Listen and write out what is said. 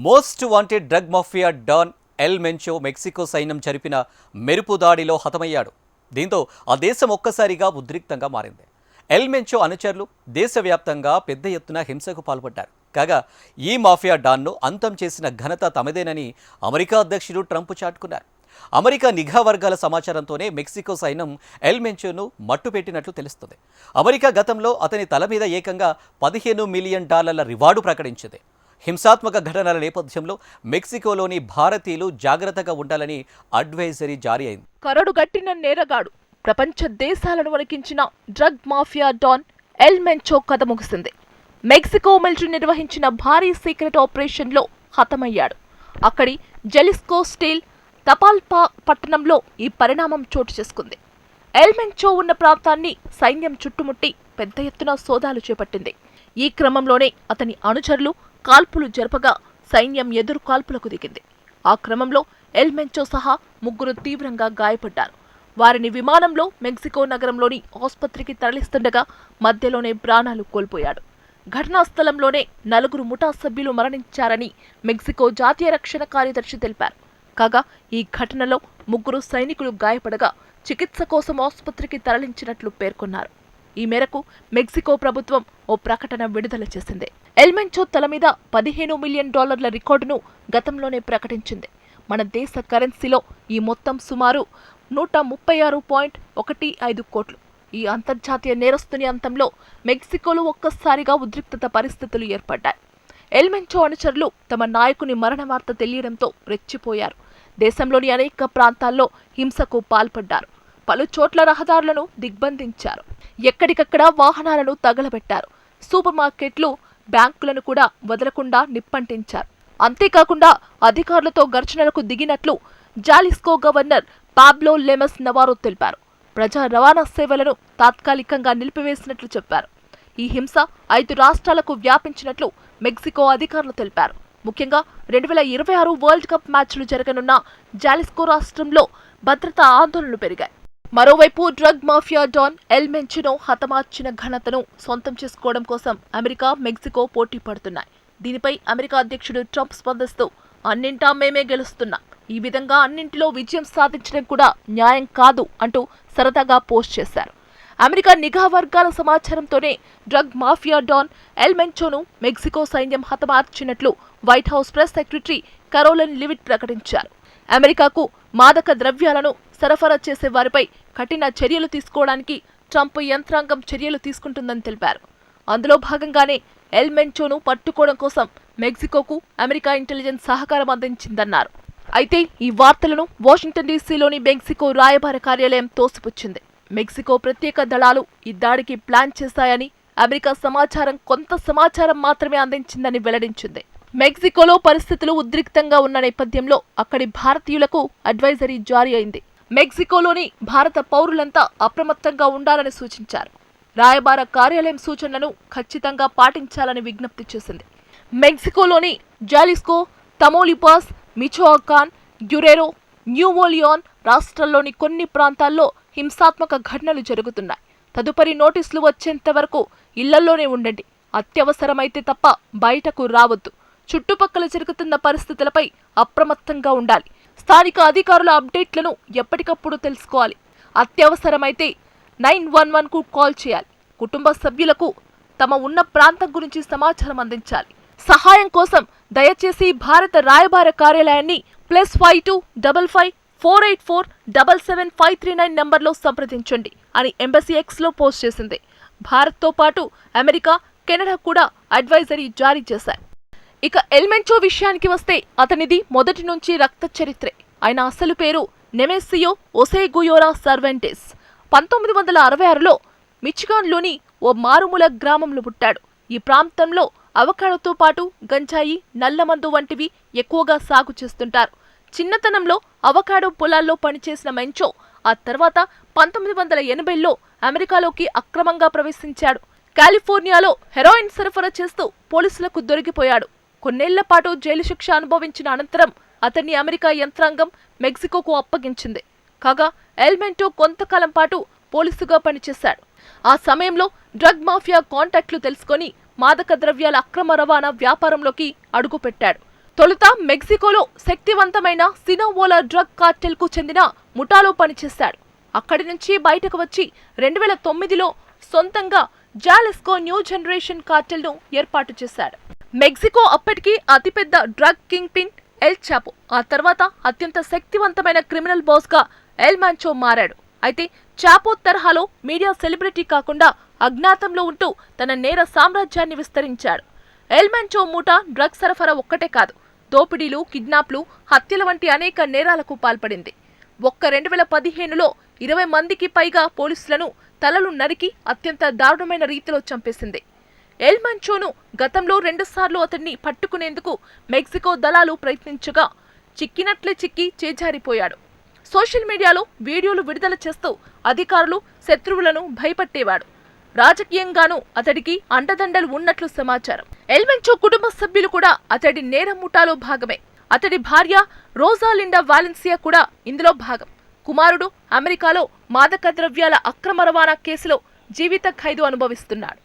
Most wanted drug mafia don El Mencho Mexico సైన్యం జరిపిన మెరుపు దాడిలో హతమయ్యాడు. దీంతో ఆ దేశం ఒక్కసారిగా ఉద్రిక్తంగా మారింది. ఎల్ మెంచో అనుచరులు దేశవ్యాప్తంగా పెద్ద ఎత్తున హింసకు పాల్పడ్డారు. కాగా ఈ మాఫియా డాన్ను అంతం చేసిన ఘనత తమదేనని అమెరికా అధ్యక్షుడు ట్రంప్ చాటుకున్నారు. అమెరికా నిఘా వర్గాల సమాచారంతోనే మెక్సికో సైన్యం ఎల్ మెంచోను మట్టుపెట్టినట్లు తెలుస్తుంది. అమెరికా గతంలో అతని తల మీద ఏకంగా $15 మిలియన్ రివార్డు ప్రకటించింది. హింసాత్మక ఘటనల నేపథ్యంలో మెక్సికోలోని భారతీయులు జాగ్రత్తగా ఉండాలని అడ్వైజరీ జారీ అయింది. కరడుగట్టిన నేరగాడు, ప్రపంచ దేశాలను వణికించిన డ్రగ్ మాఫియా డాన్ ఎల్ మెంచో కథ ముగిసింది. మెక్సికో మిలిటరీ నిర్వహించిన భారీ సీక్రెట్ ఆపరేషన్లో హతమయ్యాడు. అక్కడి జలిస్కో స్టీల్ తపాల్పా పట్టణంలో ఈ పరిణామం చోటు చేసుకుంది. ఎల్ మెంచో ఉన్న ప్రాంతాన్ని సైన్యం చుట్టుముట్టి పెద్ద ఎత్తున సోదాలు చేపట్టింది. ఈ క్రమంలోనే అతని అనుచరులు కాల్పులు జరపగా సైన్యం ఎదురు కాల్పులకు దిగింది. ఆ క్రమంలో ఎల్ మెంచో సహా 3 తీవ్రంగా గాయపడ్డారు. వారిని విమానంలో మెక్సికో నగరంలోని ఆసుపత్రికి తరలిస్తుండగా మధ్యలోనే ప్రాణాలు కోల్పోయాడు. ఘటనా స్థలంలోనే 4 ముఠా సభ్యులు మరణించారని మెక్సికో జాతీయ రక్షణ కార్యదర్శి తెలిపారు. కాగా ఈ ఘటనలో 3 సైనికులు గాయపడగా చికిత్స కోసం ఆసుపత్రికి తరలించినట్లు పేర్కొన్నారు. ఈ మేరకు మెక్సికో ప్రభుత్వం ఓ ప్రకటన విడుదల చేసింది. ఎల్ మెంచో తల మీద $15 మిలియన్ రికార్డును గతంలోనే ప్రకటించింది. మన దేశ కరెన్సీలో ఈ మొత్తం సుమారు 136.15 కోట్లు. ఈ అంతర్జాతీయ నేరస్తుని అంతంలో మెక్సికోలో ఒక్కసారిగా ఉద్రిక్తత పరిస్థితులు ఏర్పడ్డాయి. ఎల్ మెంచో అనుచరులు తమ నాయకుని మరణ వార్త తెలియడంతో రెచ్చిపోయారు. దేశంలోని అనేక ప్రాంతాల్లో హింసకు పాల్పడ్డారు. పలు చోట్ల రహదారులను దిగ్బంధించారు. ఎక్కడికక్కడ వాహనాలను తగలబెట్టారు. సూపర్ మార్కెట్లు, బ్యాంకులను కూడా వదలకుండా నిప్పంటించారు. అంతేకాకుండా అధికారులతో ఘర్షణలకు దిగినట్లు జాలిస్కో గవర్నర్ పాబ్లో లెమస్ నవారో తెలిపారు. ప్రజా రవాణా సేవలను తాత్కాలికంగా నిలిపివేసినట్లు చెప్పారు. ఈ హింస 5 రాష్ట్రాలకు వ్యాపించినట్లు మెక్సికో అధికారులు తెలిపారు. ముఖ్యంగా 2026 వరల్డ్ కప్ మ్యాచ్లు జరగనున్న జాలిస్కో రాష్ట్రంలో భద్రతా ఆందోళనలు పెరిగాయి. మరోవైపు డ్రగ్ మాఫియా డాన్ ఎల్ మెంచోను హతమార్చిన ఘనతను సొంతం చేసుకోవడం కోసం అమెరికా, మెక్సికో పోటీ పడుతున్నాయి. దీనిపై అమెరికా అధ్యక్షుడు ట్రంప్ స్పందిస్తూ అన్నింటా మేమే గెలుస్తున్నాం, ఈ విధంగా అన్నింటిలో విజయం సాధించడం కూడా న్యాయం కాదు అంటూ సరదాగా పోస్ట్ చేశారు. అమెరికా నిఘా వర్గాల సమాచారంతోనే డ్రగ్ మాఫియా డాన్ ఎల్ మెంచోను మెక్సికో సైన్యం హతమార్చినట్లు White House press secretary Karoline Leavitt ప్రకటించారు. అమెరికాకు మాదక ద్రవ్యాలను సరఫరా చేసే వారిపై కఠిన చర్యలు తీసుకోవడానికి ట్రంప్ యంత్రాంగం చర్యలు తీసుకుంటుందని తెలిపారు. అందులో భాగంగానే ఎల్ మెంచోను పట్టుకోవడం కోసం మెక్సికోకు అమెరికా ఇంటెలిజెన్స్ సహకారం అందించిందన్నారు. అయితే ఈ వార్తలను వాషింగ్టన్ డీసీలోని మెక్సికో రాయబార కార్యాలయం తోసిపుచ్చింది. మెక్సికో ప్రత్యేక దళాలు ఈ దాడికి ప్లాన్ చేశాయని, అమెరికా కొంత సమాచారం మాత్రమే అందించిందని వెల్లడించింది. మెక్సికోలో పరిస్థితులు ఉద్రిక్తంగా ఉన్న నేపథ్యంలో అక్కడి భారతీయులకు అడ్వైజరీ జారీ అయింది. మెక్సికోలోని భారత పౌరులంతా అప్రమత్తంగా ఉండాలని సూచించారు. రాయబార కార్యాలయం సూచనలను ఖచ్చితంగా పాటించాలని విజ్ఞప్తి చేసింది. మెక్సికోలోని జాలిస్కో, తమౌలిపాస్, మిచోఅకాన్, గ్యురెరో, న్యూవో లియోన్ రాష్ట్రాల్లోని కొన్ని ప్రాంతాల్లో హింసాత్మక ఘటనలు జరుగుతున్నాయి. తదుపరి నోటీసులు వచ్చేంత వరకు ఇళ్లలోనే ఉండండి, అత్యవసరమైతే తప్ప బయటకు రావద్దు, చుట్టుపక్కల జరుగుతున్న పరిస్థితులపై అప్రమత్తంగా ఉండాలి, స్థానిక అధికారుల అప్డేట్లను ఎప్పటికప్పుడు తెలుసుకోవాలి, అత్యవసరమైతే 911కు కాల్ చేయాలి, కుటుంబ సభ్యులకు తమ ఉన్న ప్రాంతం గురించి సమాచారం అందించాలి. సహాయం కోసం దయచేసి భారత రాయబార కార్యాలయాన్ని +52 55 484 77539 నంబర్లో సంప్రదించండి అని ఎంబసీ ఎక్స్లో పోస్ట్ చేసింది. భారత్తో పాటు అమెరికా, కెనడా కూడా అడ్వైజరీ జారీ చేశాయి. ఇక ఎల్ మెంచో విషయానికి వస్తే అతనిది మొదటి నుంచి రక్త చరిత్రే. ఆయన అసలు పేరు నెమెసియో ఒసేగుయోరా సర్వెంటెస్. 1966లో మిచిగాన్లోని ఓ మారుమూల గ్రామంలో పుట్టాడు. ఈ ప్రాంతంలో అవకాడోతో పాటు గంజాయి, నల్లమందు వంటివి ఎక్కువగా సాగు చేస్తుంటారు. చిన్నతనంలో అవకాడో పొలాల్లో పనిచేసిన మెంచో ఆ తర్వాత 1980లో అమెరికాలోకి అక్రమంగా ప్రవేశించాడు. కాలిఫోర్నియాలో హెరాయిన్ సరఫరా చేస్తూ పోలీసులకు దొరికిపోయాడు. కొన్నేళ్ల పాటు జైలు శిక్ష అనుభవించిన అనంతరం అతన్ని అమెరికా యంత్రాంగం మెక్సికోకు అప్పగించింది. కాగా ఎల్ మెంచో కొంతకాలం పాటు పోలీసుగా పనిచేశాడు. ఆ సమయంలో డ్రగ్ మాఫియా కాంటాక్ట్లు తెలుసుకొని మాదక ద్రవ్యాల అక్రమ రవాణా వ్యాపారంలోకి అడుగుపెట్టాడు. తొలుత మెక్సికోలో శక్తివంతమైన సినోవోలా డ్రగ్ కార్టెల్ కు చెందిన ముఠాలో పనిచేశాడు. అక్కడి నుంచి బయటకు వచ్చి 2009లో సొంతంగా జాలెస్కో న్యూ జనరేషన్ కార్టెల్ ను ఏర్పాటు చేశాడు. మెక్సికో అప్పటికి అతిపెద్ద డ్రగ్ కింగ్ పిన్ ఎల్ చాపో, ఆ తర్వాత అత్యంత శక్తివంతమైన క్రిమినల్ బాస్ గా ఎల్ మాంచో మారాడు. అయితే చాపో తరహాలో మీడియా సెలబ్రిటీ కాకుండా అజ్ఞాతంలో ఉంటూ తన నేర సామ్రాజ్యాన్ని విస్తరించాడు. ఎల్ మాంచో మూట డ్రగ్ సరఫరా ఒక్కటే కాదు, దోపిడీలు, కిడ్నాప్లు, హత్యల వంటి అనేక నేరాలకు పాల్పడింది. ఒక్క 2015లో 20 మందికి పైగా పోలీసులను తలలు నరికి అత్యంత దారుణమైన రీతిలో చంపేసింది. ఎల్ మాంచోను గతంలో 2 సార్లు అతన్ని పట్టుకునేందుకు మెక్సికో దళాలు ప్రయత్నించగా చిక్కినట్లే చిక్కి చేజారిపోయాడు. సోషల్ మీడియాలో వీడియోలు విడుదల చేస్తూ అధికారులు, శత్రువులను భయపట్టేవాడు. రాజకీయంగానూ అతడికి అండదండలు ఉన్నట్లు సమాచారం. ఎల్ మాంచో కుటుంబ సభ్యులు కూడా అతడి నేర ముఠాలో భాగమే. అతడి భార్య రోజాలిండా వాలెన్సియా కూడా ఇందులో భాగం. కుమారుడు అమెరికాలో మాదక ద్రవ్యాల అక్రమ రవాణా కేసులో జీవిత ఖైదు అనుభవిస్తున్నాడు.